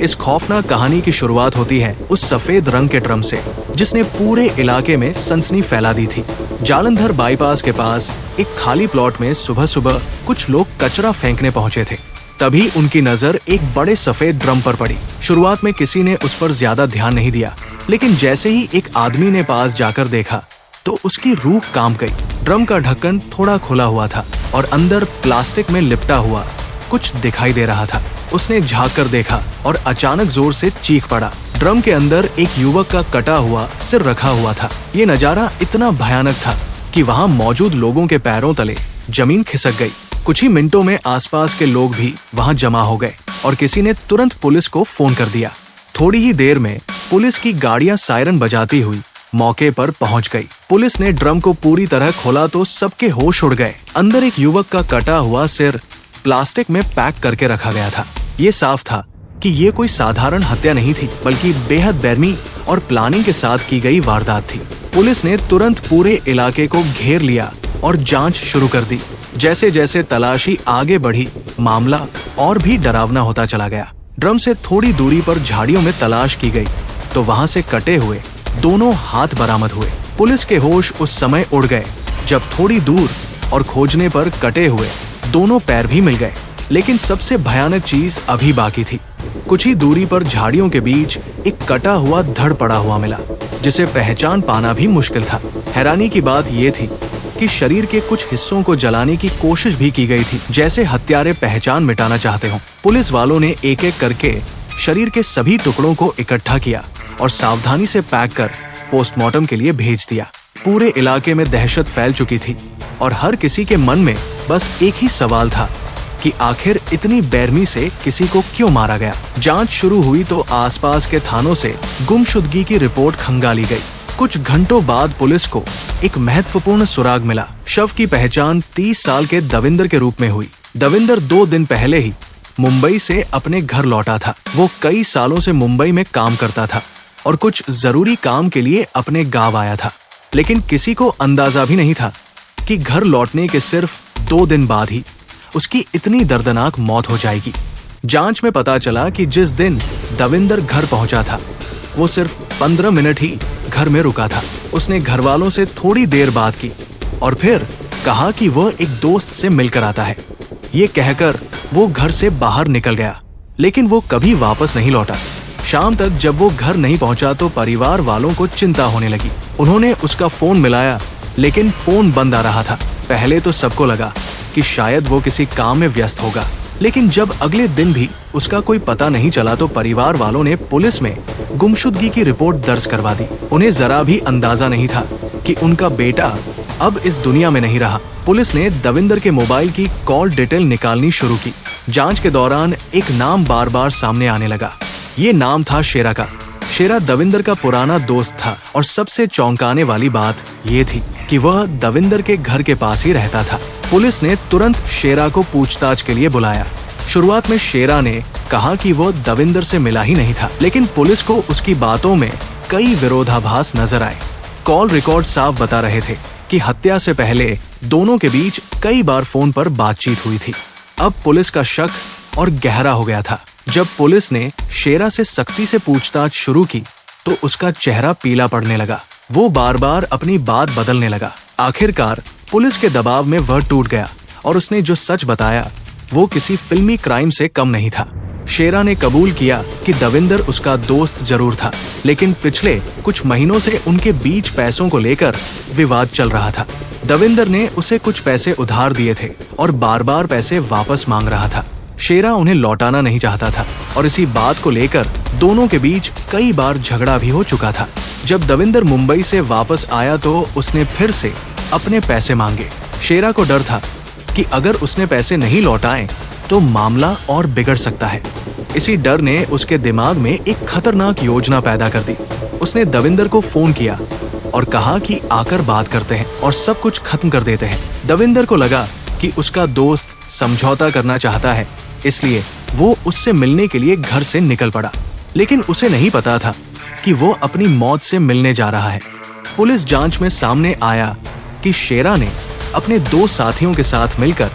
इस खौफनाक कहानी की शुरुआत होती है उस सफेद रंग के ड्रम से, जिसने पूरे इलाके में सनसनी फैला दी थी। जालंधर बाईपास के पास एक खाली प्लॉट में सुबह सुबह कुछ लोग कचरा फेंकने पहुंचे थे। तभी उनकी नजर एक बड़े सफेद ड्रम पर पड़ी। शुरुआत में किसी ने उस पर ज्यादा ध्यान नहीं दिया, लेकिन जैसे ही एक आदमी ने पास जाकर देखा तो उसकी रूह कांप गई। ड्रम का ढक्कन थोड़ा खुला हुआ था और अंदर प्लास्टिक में लिपटा हुआ कुछ दिखाई दे रहा था। उसने झांक कर देखा और अचानक जोर से चीख पड़ा। ड्रम के अंदर एक युवक का कटा हुआ सिर रखा हुआ था। ये नजारा इतना भयानक था कि वहाँ मौजूद लोगों के पैरों तले जमीन खिसक गई। कुछ ही मिनटों में आसपास के लोग भी वहाँ जमा हो गए और किसी ने तुरंत पुलिस को फोन कर दिया। थोड़ी ही देर में पुलिस की गाड़ियां सायरन बजाती हुई मौके पर पहुंच गई। पुलिस ने ड्रम को पूरी तरह खोला तो सबके होश उड़ गए। अंदर एक युवक का कटा हुआ सिर प्लास्टिक में पैक करके रखा गया था। ये साफ था कि ये कोई साधारण हत्या नहीं थी, बल्कि बेहद बेरहमी और प्लानिंग के साथ की गई वारदात थी। पुलिस ने तुरंत पूरे इलाके को घेर लिया और जांच शुरू कर दी। जैसे जैसे तलाशी आगे बढ़ी, मामला और भी डरावना होता चला गया। ड्रम से थोड़ी दूरी पर झाड़ियों में तलाश की गई तो वहां से कटे हुए दोनों हाथ बरामद हुए। पुलिस के होश उस समय उड़ गए जब थोड़ी दूर और खोजने पर कटे हुए दोनों पैर भी मिल गए। लेकिन सबसे भयानक चीज अभी बाकी थी। कुछ ही दूरी पर झाड़ियों के बीच एक कटा हुआ धड़ पड़ा हुआ मिला, जिसे पहचान पाना भी मुश्किल था। हैरानी की बात यह थी कि शरीर के कुछ हिस्सों को जलाने की कोशिश भी की गई थी, जैसे हत्यारे पहचान मिटाना चाहते हों। पुलिस वालों ने एक एक करके शरीर के सभी टुकड़ों को इकट्ठा किया और सावधानी से पैक कर पोस्टमार्टम के लिए भेज दिया। पूरे इलाके में दहशत फैल चुकी थी और हर किसी के मन में बस एक ही सवाल था कि आखिर इतनी बेरहमी से किसी को क्यों मारा गया। जांच शुरू हुई तो आसपास के थानों से गुमशुदगी की रिपोर्ट खंगाली गई। कुछ घंटों बाद पुलिस को एक महत्वपूर्ण सुराग मिला। शव की पहचान 30 साल के दविंदर के रूप में हुई। दविंदर 2 दिन पहले ही मुंबई से अपने घर लौटा था। वो कई सालों से मुंबई में काम करता था और कुछ जरूरी काम के लिए अपने गांव आया था, लेकिन किसी को अंदाजा भी नहीं था कि घर लौटने के सिर्फ 2 दिन बाद ही उसकी इतनी दर्दनाक मौत हो जाएगी। जांच में पता चला कि जिस दिन दविंदर घर पहुंचा था वो सिर्फ 15 मिनट ही घर में रुका था। उसने घर वालों से थोड़ी देर बात की और फिर कहा कि वह एक दोस्त से मिलकर आता है। ये कहकर वो घर से बाहर निकल गया, लेकिन वो कभी वापस नहीं लौटा। शाम तक जब वो घर नहीं पहुंचा तो परिवार वालों को चिंता होने लगी। उन्होंने उसका फोन मिलाया, लेकिन फोन बंद आ रहा था। पहले तो सबको लगा कि शायद वो किसी काम में व्यस्त होगा, लेकिन जब अगले दिन भी उसका कोई पता नहीं चला तो परिवार वालों ने पुलिस में गुमशुदगी की रिपोर्ट दर्ज करवा दी। उन्हें जरा भी अंदाजा नहीं था कि उनका बेटा अब इस दुनिया में नहीं रहा। पुलिस ने दविंदर के मोबाइल की कॉल डिटेल निकालनी शुरू की। जांच के दौरान एक नाम बार बार सामने आने लगा। ये नाम था शेरा का। शेरा दविंदर का पुराना दोस्त था और सबसे चौंकाने वाली बात ये थी कि वह दविंदर के घर के पास ही रहता था। पुलिस ने तुरंत शेरा को पूछताछ के लिए बुलाया। शुरुआत में शेरा ने कहा कि वो दविंदर से मिला ही नहीं था, लेकिन पुलिस को उसकी बातों में कई विरोधाभास नजर आए। कॉल रिकॉर्ड साफ बता रहे थे कि हत्या से पहले दोनों के बीच कई बार फोन पर बातचीत हुई थी। अब पुलिस का शक और गहरा हो गया था। जब पुलिस ने शेरा से सख्ती से पूछताछ शुरू की तो उसका चेहरा पीला पड़ने लगा। वो बार बार अपनी बात बदलने लगा। आखिरकार पुलिस के दबाव में वह टूट गया और उसने जो सच बताया वो किसी फिल्मी क्राइम से कम नहीं था। शेरा ने कबूल किया कि दविंदर उसका दोस्त जरूर था, लेकिन पिछले कुछ महीनों से उनके बीच पैसों को लेकर विवाद चल रहा था। दविंदर ने उसे कुछ पैसे उधार दिए थे और बार बार पैसे वापस मांग रहा था। शेरा उन्हें लौटाना नहीं चाहता था और इसी बात को लेकर दोनों के बीच कई बार झगड़ा भी हो चुका था। जब दविंदर मुंबई से वापस आया तो उसने फिर से अपने पैसे मांगे। शेरा को डर था कि अगर उसने पैसे नहीं लौटाए तो मामला और बिगड़ सकता है। इसी डर ने उसके दिमाग में एक खतरनाक योजना पैदा कर दी। उसने दविंदर को फोन किया और कहा कि आकर बात करते हैं और सब कुछ खत्म कर देते हैं। दविंदर को लगा कि उसका दोस्त समझौता करना चाहता है, इसलिए वो उससे मिलने के लिए घर से निकल पड़ा, लेकिन उसे नहीं पता था कि वो अपनी मौत से मिलने जा रहा है। पुलिस जांच में सामने आया कि शेरा ने अपने 2 साथियों के साथ मिलकर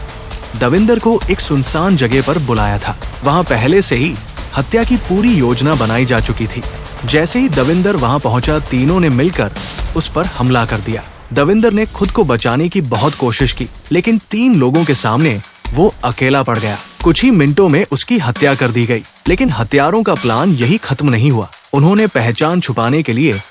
दविंदर को एक सुनसान जगह पर बुलाया था। वहाँ पहले से ही हत्या की पूरी योजना बनाई जा चुकी थी। जैसे ही दविंदर वहाँ पहुंचा, तीनों ने मिलकर उस पर हमला कर दिया। दविंदर ने खुद को बचाने की बहुत कोशिश की, लेकिन 3 लोगों के सामने वो अकेला पड़ गया। कुछ ही मिनटों में उसकी हत्या कर दी गई, लेकिन हत्यारों का प्लान यही खत्म नहीं हुआ। उन्होंने पहचान छुपाने के लिए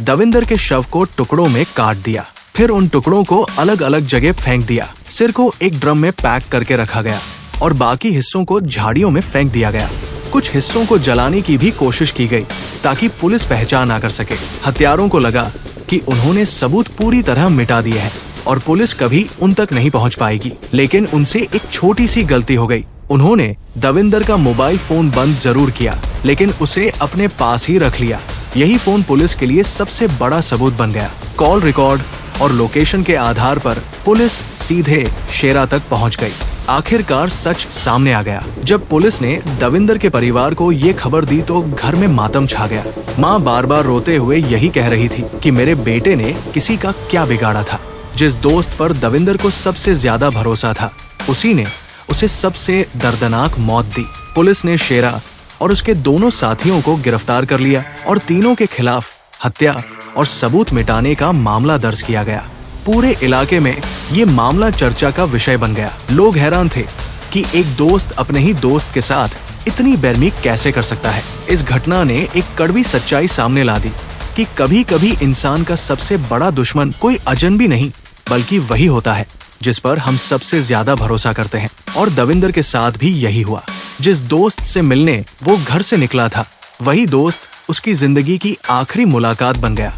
दविंदर के शव को टुकड़ों में काट दिया, फिर उन टुकड़ों को अलग अलग जगह फेंक दिया। सिर को एक ड्रम में पैक करके रखा गया और बाकी हिस्सों को झाड़ियों में फेंक दिया गया। कुछ हिस्सों को जलाने की भी कोशिश की गई ताकि पुलिस पहचान ना कर सके। हत्यारों को लगा कि उन्होंने सबूत पूरी तरह मिटा दिए हैं और पुलिस कभी उन तक नहीं पहुंच पाएगी, लेकिन उनसे एक छोटी सी गलती हो गई। उन्होंने दविंदर का मोबाइल फोन बंद जरूर किया, लेकिन उसे अपने पास ही रख लिया। यही फोन पुलिस के लिए सबसे बड़ा सबूत बन गया। कॉल रिकॉर्ड और लोकेशन के आधार पर पुलिस सीधे शेरा तक पहुंच गई। आखिरकार सच सामने आ गया। जब पुलिस ने दविंदर के परिवार को ये खबर दी तो घर में मातम छा गया। माँ बार बार रोते हुए यही कह रही थी कि मेरे बेटे ने किसी का क्या बिगाड़ा था। जिस दोस्त पर दविंदर को सबसे ज्यादा भरोसा था, उसी ने उसे सबसे दर्दनाक मौत दी। पुलिस ने शेरा और उसके दोनों साथियों को गिरफ्तार कर लिया और तीनों के खिलाफ हत्या और सबूत मिटाने का मामला दर्ज किया गया। पूरे इलाके में ये मामला चर्चा का विषय बन गया। लोग हैरान थे कि एक दोस्त अपने ही दोस्त के साथ इतनी बेरहमी कैसे कर सकता है। इस घटना ने एक कड़वी सच्चाई सामने ला दी कि कभी-कभी इंसान का सबसे बड़ा दुश्मन कोई अजनबी नहीं, बल्कि वही होता है जिस पर हम सबसे ज्यादा भरोसा करते हैं। और दविंदर के साथ भी यही हुआ। जिस दोस्त से मिलने वो घर से निकला था, वही दोस्त उसकी जिंदगी की आखिरी मुलाकात बन गया।